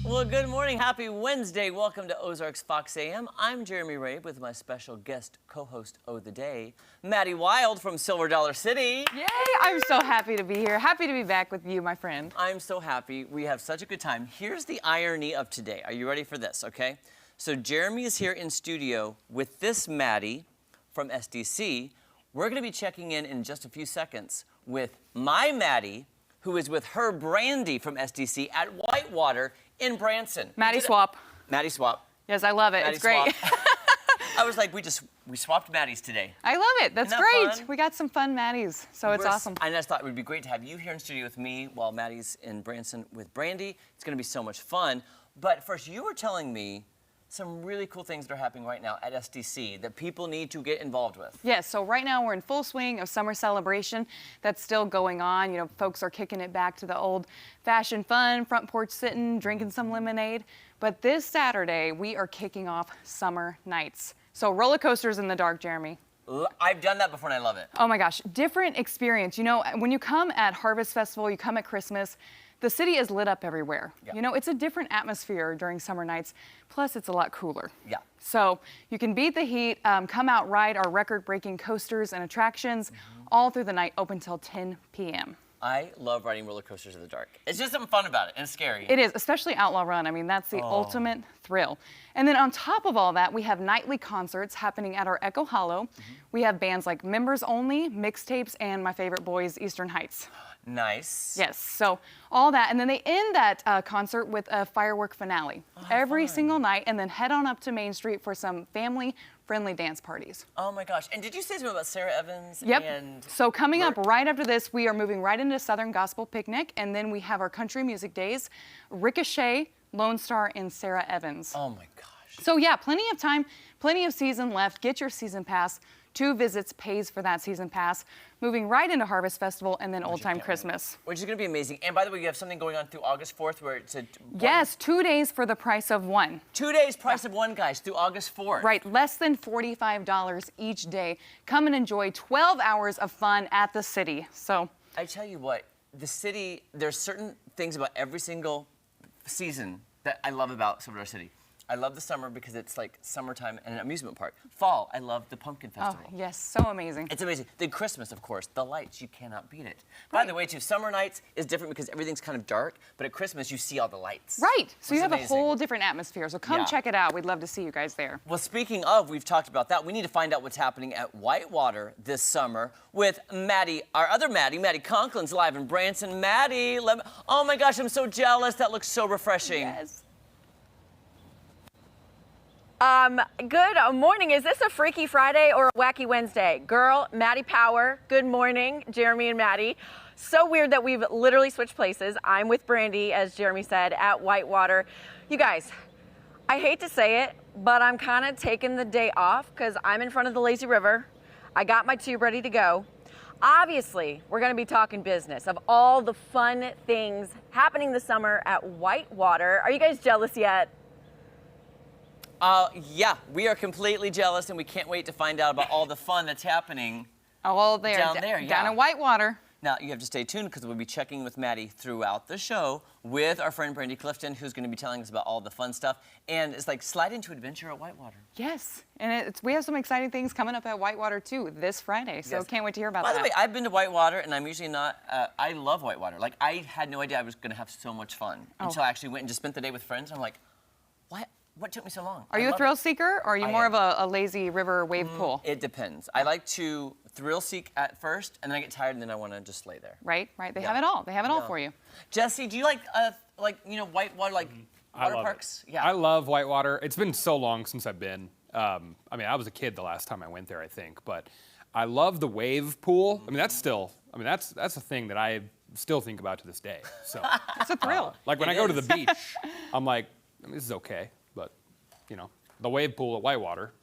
Well, good morning. Happy Wednesday. Welcome to Ozarks Fox AM. I'm Jeremy Rabe with my special guest co-host of the day, Maddie Wild from Silver Dollar City. Yay! I'm so happy to be here. Happy to be back with you, my friend. I'm so happy. We have such a good time. Here's the irony of today. Are you ready for this, okay? So Jeremy is here in studio with this Maddie from SDC. We're going to be checking in just a few seconds with my Maddie, who is with her Brandy from SDC at Whitewater in Branson. Maddie swap. Maddie swap. Yes, I love it. Maddie it's great. I was like, we swapped Maddies today. I love it. That's Isn't that great. fun? We got some fun Maddies, so it's awesome. I just thought it would be great to have you here in studio with me while Maddie's in Branson with Brandy. It's going to be so much fun. But first, you were telling me some really cool things that are happening right now at SDC that people need to get involved with. Yes, so right now we're in full swing of summer celebration. That's still going on. You know, folks are kicking it back to the old fashioned fun, front porch sitting, drinking some lemonade. But this Saturday, we are kicking off summer nights. So roller coasters in the dark, Jeremy. I've done that before and I love it. Oh my gosh, different experience. You know, when you come at Harvest Festival, you come at Christmas, the city is lit up everywhere. Yeah. You know, it's a different atmosphere during summer nights. Plus, it's a lot cooler. Yeah. So you can beat the heat, come out, ride our record-breaking coasters and attractions all through the night, open till 10 p.m. I love riding roller coasters in the dark. It's just something fun about it, and it's scary. It is, especially Outlaw Run. I mean, that's the ultimate thrill. And then on top of all that, we have nightly concerts happening at our Echo Hollow. We have bands like Members Only, Mixtapes, and my favorite boys, Eastern Heights. Nice. Yes, so all that, and then they end that concert with a firework finale every single night, and then head on up to Main Street for some family-friendly dance parties. Oh my gosh. And did you say something about Sarah Evans? Yep. And So coming up right after this, we are moving right into Southern Gospel Picnic, and then we have our country music days, Ricochet, Lone Star, and Sarah Evans. Oh my gosh. So yeah, plenty of time, plenty of season left. Get your season pass. 2 visits pays for that season pass. Moving right into Harvest Festival and then Old Time Christmas. Which is going to be amazing. And by the way, you have something going on through August 4th where it's a... Yes, 2 days for the price of one. 2 days price of one, guys, through August 4th. Right, less than $45 each day. Come and enjoy 12 hours of fun at the city. So I tell you what, the city, there's certain things about every single season that I love about Silver Dollar City. I love the summer because it's like summertime and an amusement park. Fall, I love the pumpkin festival. Oh, yes, so amazing. It's amazing. Then Christmas, of course, the lights, you cannot beat it. By the way, too, summer nights is different because everything's kind of dark, but at Christmas, you see all the lights. Right, so you have amazing. a whole different atmosphere. So come check it out. We'd love to see you guys there. Well, speaking of, we've talked about that. We need to find out what's happening at Whitewater this summer with Maddie, our other Maddie. Maddie Conklin's live in Branson. Maddie, oh my gosh, I'm so jealous. That looks so refreshing. Yes. Good morning. Is this a Freaky Friday or a Wacky Wednesday? Girl, Maddie Power. Good morning, Jeremy and Maddie. So weird that we've literally switched places. I'm with Brandy, as Jeremy said, at Whitewater. You guys, I hate to say it, but I'm kind of taking the day off because I'm in front of the lazy river. I got my tube ready to go. Obviously, we're going to be talking business of all the fun things happening this summer at Whitewater. Are you guys jealous yet? Yeah, we are completely jealous, and we can't wait to find out about all the fun that's happening Down in Whitewater. Now, you have to stay tuned because we'll be checking with Maddie throughout the show with our friend Brandy Clifton, who's going to be telling us about all the fun stuff. And it's like slide into adventure at Whitewater. Yes, and we have some exciting things coming up at Whitewater, too, this Friday. So can't wait to hear about that. By the way, I've been to Whitewater, and I'm usually not, I love Whitewater. Like, I had no idea I was going to have so much fun until I actually went and just spent the day with friends. I'm like, what took me so long? Are you a thrill seeker, or are you more of a lazy river wave pool? It depends. I like to thrill seek at first, and then I get tired, and then I want to just lay there. Right. They have it all. They have it all for you. Jesse, do you like Whitewater, like water parks? Yeah. I love Whitewater. It's been so long since I've been. I mean, I was a kid the last time I went there, I think, but I love the wave pool. I mean, that's a thing that I still think about to this day. So it's a thrill. Like when I go to the beach, I'm like, this is okay. But, you know, the wave pool at Whitewater,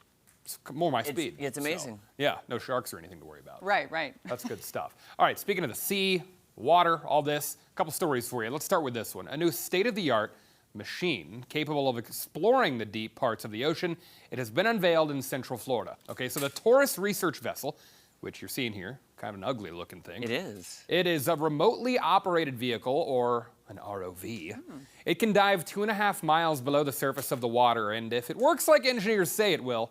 it's more my speed. It's amazing. So, yeah, no sharks or anything to worry about. Right. That's good stuff. All right, speaking of the sea, water, all this, a couple stories for you. Let's start with this one. A new state-of-the-art machine capable of exploring the deep parts of the ocean. It has been unveiled in Central Florida. Okay, so the Taurus research vessel, which you're seeing here, kind of an ugly-looking thing. It is. It is a remotely operated vehicle, or an ROV. It can dive 2.5 miles below the surface of the water, and if it works like engineers say it will,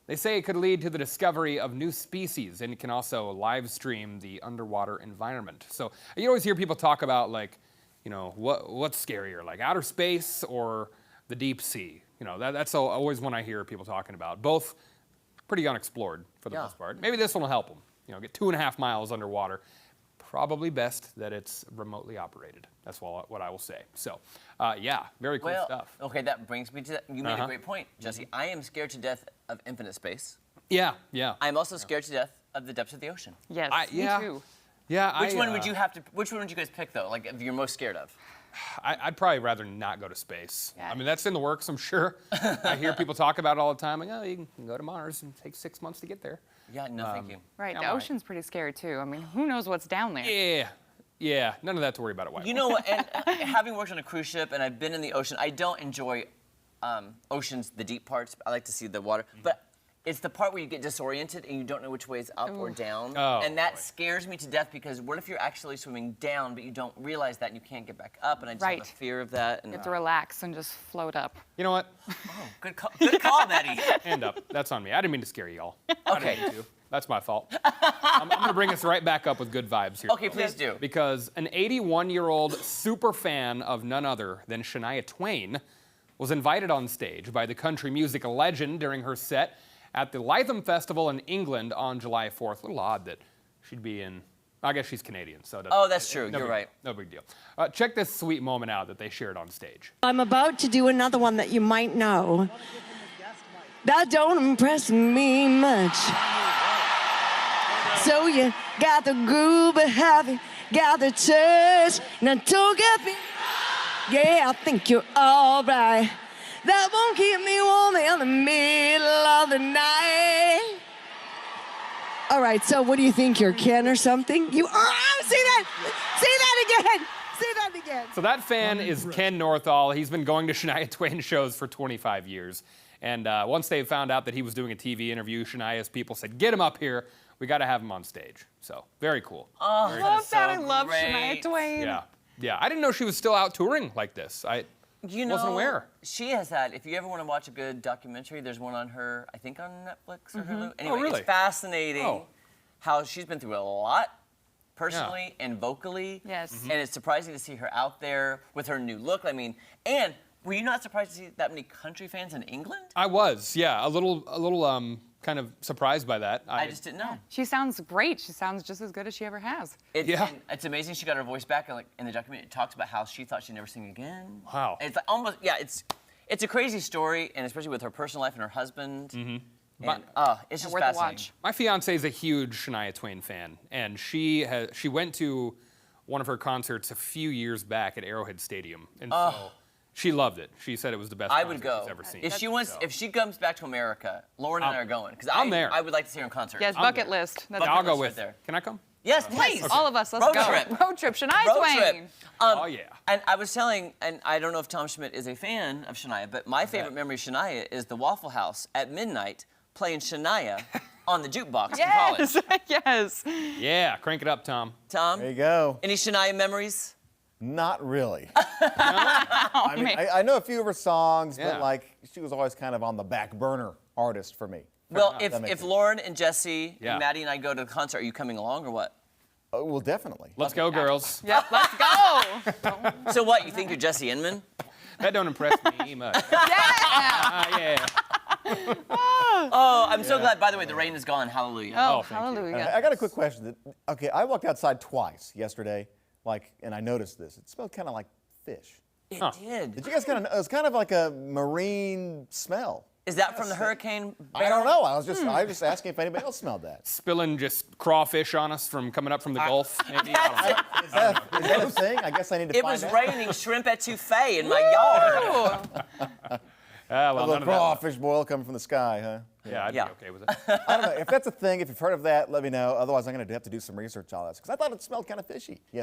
they say it could lead to the discovery of new species, and it can also live stream the underwater environment. So you always hear people talk about, like, you know, what's scarier, like outer space or the deep sea? You know, that's always one I hear people talking about. Both pretty unexplored for the most part. Maybe this one will help them. You know, get 2.5 miles underwater. Probably best that it's remotely operated. That's what I will say. So, yeah, very cool stuff. Okay, that brings me to that. You made a great point, Jesse. I am scared to death of infinite space. Yeah, yeah. I'm also scared to death of the depths of the ocean. Yes, me too. Yeah, Which one would you have to? Which one would you guys pick though? Like, if you're most scared of? I'd probably rather not go to space. Yeah. I mean, that's in the works, I'm sure. I hear people talk about it all the time. Like, oh, you can go to Mars and take 6 months to get there. Yeah, no, thank you. Right, I'm the all right. ocean's pretty scary too. I mean, who knows what's down there? Yeah, none of that to worry about at White. You know what? And having worked on a cruise ship and I've been in the ocean, I don't enjoy oceans, the deep parts. I like to see the water, but it's the part where you get disoriented and you don't know which way is up or down. Oh, and that boy. scares me to death because what if you're actually swimming down but you don't realize that and you can't get back up, and I just have a fear of that. And You have to relax and just float up. You know what? good call, Maddie. Hand up. That's on me. I didn't mean to scare y'all. Okay. I didn't mean to. That's my fault. I'm going to bring us right back up with good vibes here. Okay, please do. Because an 81-year-old super fan of none other than Shania Twain was invited on stage by the country music legend during her set at the Lytham Festival in England on July 4th. A little odd that she'd be in, I guess she's Canadian, so it doesn't. Oh, that's true. You're right. No big deal. Check this sweet moment out that they shared on stage. I'm about to do another one that you might know. That don't impress me much. So you got the groove, but haven't got the touch. Now don't get me. Yeah, I think you're all right. That won't keep me warm in the middle of the night. All right, so what do you think? You're Ken or something? You are. Oh, see that? See that again? See that again? So that fan is Ken Northall. He's been going to Shania Twain shows for 25 years. And once they found out that he was doing a TV interview, Shania's people said, get him up here. We got to have him on stage. So, very cool. Oh, I love that. I so love great. Shania Twain. Yeah. I didn't know she was still out touring like this. You know, wasn't aware. She has had, if you ever want to watch a good documentary, there's one on her, I think on Netflix or Hulu. Anyway, really? it's fascinating Oh. how she's been through a lot personally and vocally. Yes. And it's surprising to see her out there with her new look. I mean, and were you not surprised to see that many country fans in England? I was, yeah. A little kind of surprised by that. I just didn't know. She sounds great. She sounds just as good as she ever has. And it's amazing she got her voice back. And like in the documentary, it talks about how she thought she'd never sing again. Wow. It's like almost, it's a crazy story, and especially with her personal life and her husband. And it's just worth a fascinating. watch. My fiance is a huge Shania Twain fan, and she went to one of her concerts a few years back at Arrowhead Stadium, and so she loved it. She said it was the best I concert would go. she's ever seen. If she comes back to America, Lauren and I are going because I'm there. I would like to see her in concert. Yes, bucket list. That's Bucket I'll go list right with. there. Can I come? Yes, please. All of us, let's Road go. trip. Road trip. Shania Road Twain. trip. Oh yeah. And I was telling, and I don't know if Tom Schmidt is a fan of Shania, but my favorite memory of Shania is the Waffle House at midnight playing Shania on the jukebox in college. Yes. Yeah, crank it up, Tom. Tom, There you go. any Shania memories? Not really. I mean, I know a few of her songs, Yeah. but like she was always kind of on the back burner artist for me. Well, That makes if sense. Lauren and Jesse Yeah. and Maddie and I go to the concert, are you coming along or what? Oh, well, definitely. Let's go, girls. Yep, let's go. So what, you think you're Jesse Inman? That don't impress me much. Yeah. Oh, I'm so glad. By the way, the rain is gone. Hallelujah. Oh, thank you. hallelujah. I got a quick question. Okay, I walked outside twice yesterday, and I noticed this. It smelled kind of like fish. It did. Did you guys it was kind of like a marine smell. Is that from the hurricane? I don't know. I was just asking if anybody else smelled that. Spilling just crawfish on us from coming up from the Gulf. Maybe. I don't know. Is that a thing? I guess I need to It find was out. raining shrimp etouffee in my yard. Well, A none little of that. crawfish boil coming from the sky, huh? Yeah, I'd Yeah. be okay with it. I don't know. If that's a thing, if you've heard of that, let me know. Otherwise, I'm going to have to do some research on this because I thought it smelled kind of fishy. Yeah.